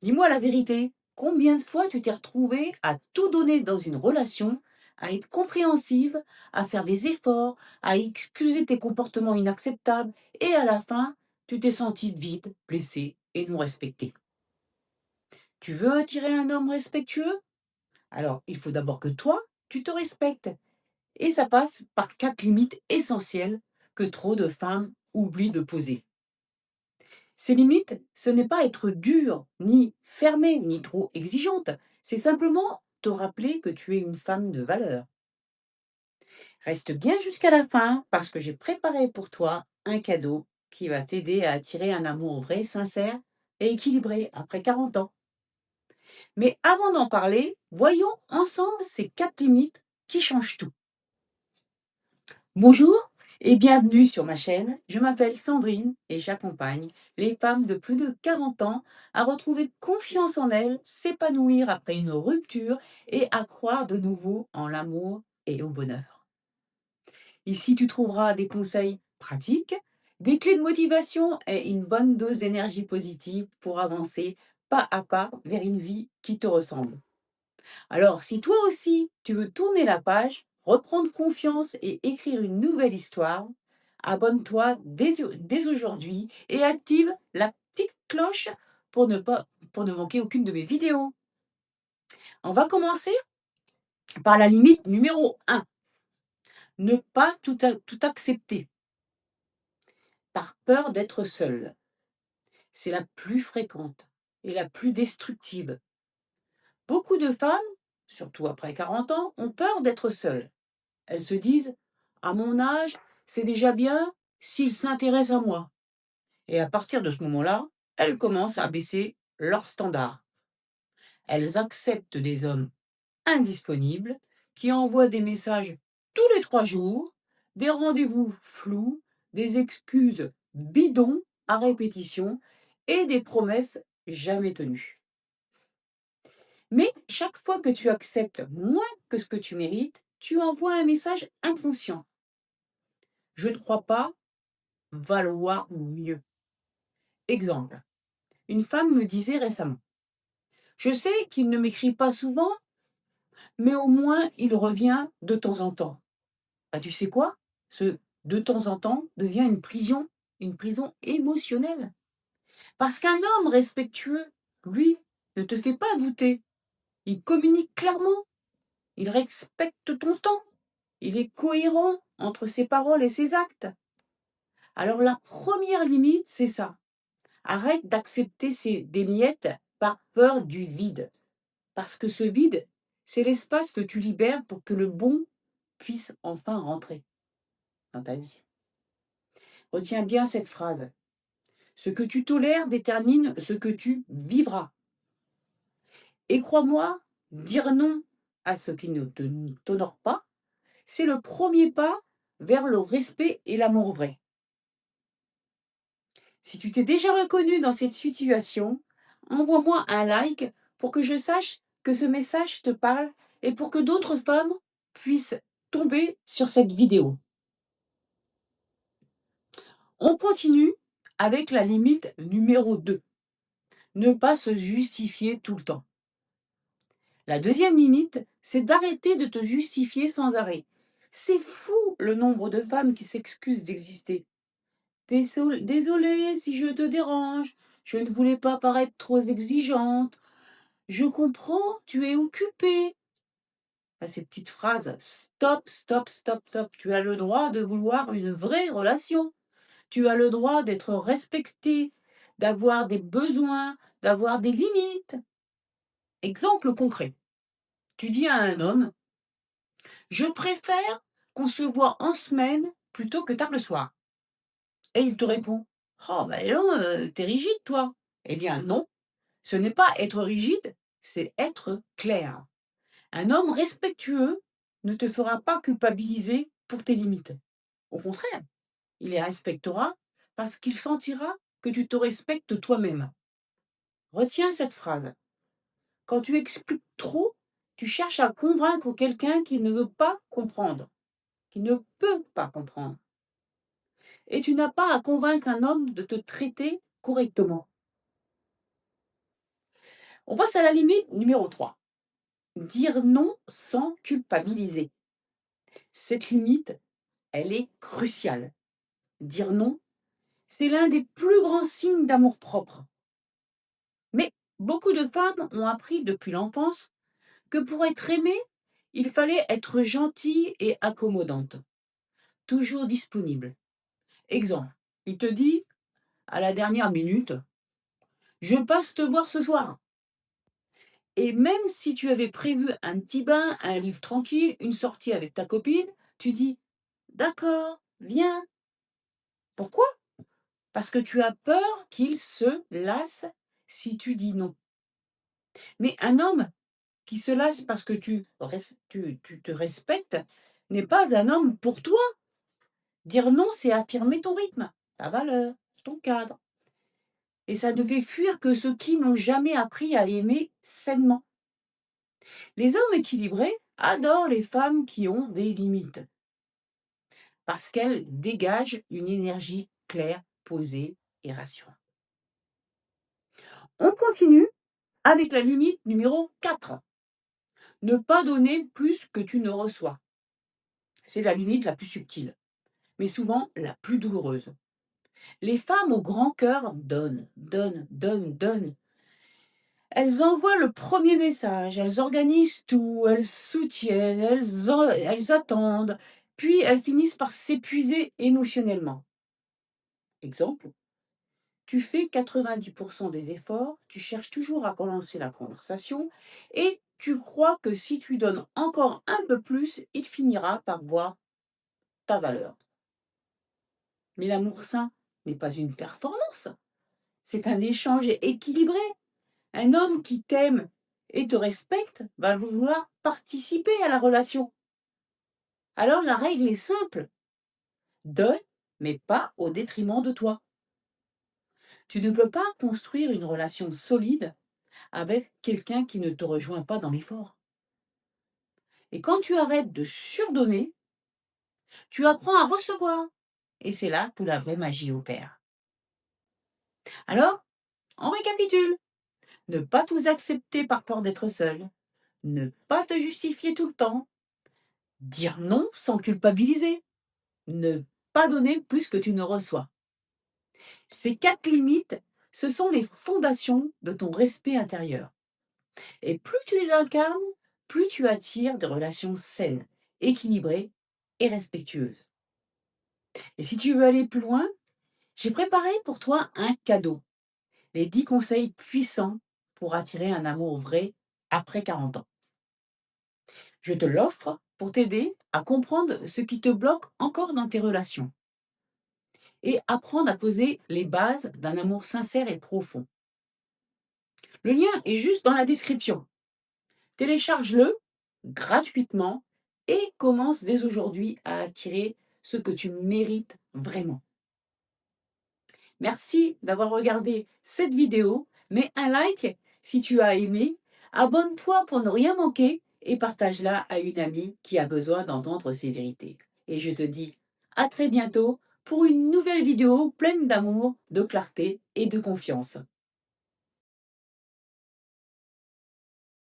Dis-moi la vérité, combien de fois tu t'es retrouvée à tout donner dans une relation, à être compréhensive, à faire des efforts, à excuser tes comportements inacceptables et à la fin, tu t'es sentie vide, blessée et non respectée. Tu veux attirer un homme respectueux? Alors, il faut d'abord que toi, tu te respectes. Et ça passe par 4 limites essentielles que trop de femmes oublient de poser. Ces limites, ce n'est pas être dure, ni fermée, ni trop exigeante. C'est simplement te rappeler que tu es une femme de valeur. Reste bien jusqu'à la fin parce que j'ai préparé pour toi un cadeau qui va t'aider à attirer un amour vrai, sincère et équilibré après 40 ans. Mais avant d'en parler, voyons ensemble ces 4 limites qui changent tout. Bonjour et bienvenue sur ma chaîne. Je m'appelle Sandrine et j'accompagne les femmes de plus de 40 ans à retrouver confiance en elles, s'épanouir après une rupture et à croire de nouveau en l'amour et au bonheur. Ici, tu trouveras des conseils pratiques, des clés de motivation et une bonne dose d'énergie positive pour avancer pas à pas vers une vie qui te ressemble. Alors, si toi aussi, tu veux tourner la page, reprendre confiance et écrire une nouvelle histoire, abonne-toi dès aujourd'hui et active la petite cloche pour ne manquer aucune de mes vidéos. On va commencer par la limite numéro 1. Ne pas tout accepter par peur d'être seul. C'est la plus fréquente et la plus destructive. Beaucoup de femmes, surtout après 40 ans, ont peur d'être seules. Elles se disent: «À mon âge, c'est déjà bien s'ils s'intéressent à moi». Et à partir de ce moment-là, elles commencent à baisser leurs standards. Elles acceptent des hommes indisponibles qui envoient des messages tous les 3 jours, des rendez-vous flous, des excuses bidons à répétition et des promesses jamais tenues. Mais chaque fois que tu acceptes moins que ce que tu mérites, tu envoies un message inconscient. Je ne crois pas valoir mieux. Exemple, une femme me disait récemment: «Je sais qu'il ne m'écrit pas souvent, mais au moins il revient de temps en temps». Bah, tu sais quoi? Ce de temps en temps devient une prison émotionnelle. Parce qu'un homme respectueux, lui, ne te fait pas douter. Il communique clairement, il respecte ton temps, il est cohérent entre ses paroles et ses actes. Alors la première limite, c'est ça. Arrête d'accepter des miettes par peur du vide. Parce que ce vide, c'est l'espace que tu libères pour que le bon puisse enfin rentrer dans ta vie. Retiens bien cette phrase. Ce que tu tolères détermine ce que tu vivras. Et crois-moi, dire non à ce qui ne t'honore pas, c'est le premier pas vers le respect et l'amour vrai. Si tu t'es déjà reconnu dans cette situation, envoie-moi un like pour que je sache que ce message te parle et pour que d'autres femmes puissent tomber sur cette vidéo. On continue avec la limite numéro 2. Ne pas se justifier tout le temps. La deuxième limite, c'est d'arrêter de te justifier sans arrêt. C'est fou le nombre de femmes qui s'excusent d'exister. Désolée si je te dérange, je ne voulais pas paraître trop exigeante. Je comprends, tu es occupée. À ces petites phrases, stop, stop, stop, stop. Tu as le droit de vouloir une vraie relation. Tu as le droit d'être respecté, d'avoir des besoins, d'avoir des limites. Exemple concret. Tu dis à un homme: «Je préfère qu'on se voit en semaine plutôt que tard le soir». Et il te répond: «Oh ben non, tu rigide toi». Eh bien non, ce n'est pas être rigide, c'est être clair. Un homme respectueux ne te fera pas culpabiliser pour tes limites. Au contraire, il les respectera parce qu'il sentira que tu te respectes toi-même. Retiens cette phrase. Quand tu expliques trop, tu cherches à convaincre quelqu'un qui ne veut pas comprendre, qui ne peut pas comprendre. Et tu n'as pas à convaincre un homme de te traiter correctement. On passe à la limite numéro 3. Dire non sans culpabiliser. Cette limite, elle est cruciale. Dire non, c'est l'un des plus grands signes d'amour-propre. Mais beaucoup de femmes ont appris depuis l'enfance que pour être aimée, il fallait être gentille et accommodante, toujours disponible. Exemple, il te dit à la dernière minute, je passe te voir ce soir. Et même si tu avais prévu un petit bain, un livre tranquille, une sortie avec ta copine, tu dis d'accord, viens. Pourquoi? Parce que tu as peur qu'il se lasse si tu dis non. Mais un homme qui se lasse parce que tu te respectes n'est pas un homme pour toi. Dire non, c'est affirmer ton rythme, ta valeur, ton cadre. Et ça ne fait fuir que ceux qui n'ont jamais appris à aimer sainement. Les hommes équilibrés adorent les femmes qui ont des limites, parce qu'elles dégagent une énergie claire, posée et rassurante. On continue avec la limite numéro 4. Ne pas donner plus que tu ne reçois. C'est la limite la plus subtile, mais souvent la plus douloureuse. Les femmes au grand cœur donnent, donnent, donnent, donnent. Elles envoient le premier message, elles organisent tout, elles soutiennent, elles attendent, puis elles finissent par s'épuiser émotionnellement. Exemple, tu fais 90% des efforts, tu cherches toujours à relancer la conversation et tu crois que si tu donnes encore un peu plus, il finira par voir ta valeur. Mais l'amour sain n'est pas une performance, c'est un échange équilibré. Un homme qui t'aime et te respecte va vouloir participer à la relation. Alors la règle est simple. Donne, mais pas au détriment de toi. Tu ne peux pas construire une relation solide avec quelqu'un qui ne te rejoint pas dans l'effort. Et quand tu arrêtes de surdonner, tu apprends à recevoir. Et c'est là que la vraie magie opère. Alors, on récapitule. Ne pas tout accepter par peur d'être seul. Ne pas te justifier tout le temps. Dire non sans culpabiliser. Ne pas donner plus que tu ne reçois. Ces 4 limites, ce sont les fondations de ton respect intérieur. Et plus tu les incarnes, plus tu attires des relations saines, équilibrées et respectueuses. Et si tu veux aller plus loin, j'ai préparé pour toi un cadeau. Les 10 conseils puissants pour attirer un amour vrai après 40 ans. Je te l'offre pour t'aider à comprendre ce qui te bloque encore dans tes relations et apprendre à poser les bases d'un amour sincère et profond. Le lien est juste dans la description. Télécharge-le gratuitement et commence dès aujourd'hui à attirer ce que tu mérites vraiment. Merci d'avoir regardé cette vidéo. Mets un like si tu as aimé. Abonne-toi pour ne rien manquer et partage-la à une amie qui a besoin d'entendre ces vérités. Et je te dis à très bientôt pour une nouvelle vidéo pleine d'amour, de clarté et de confiance.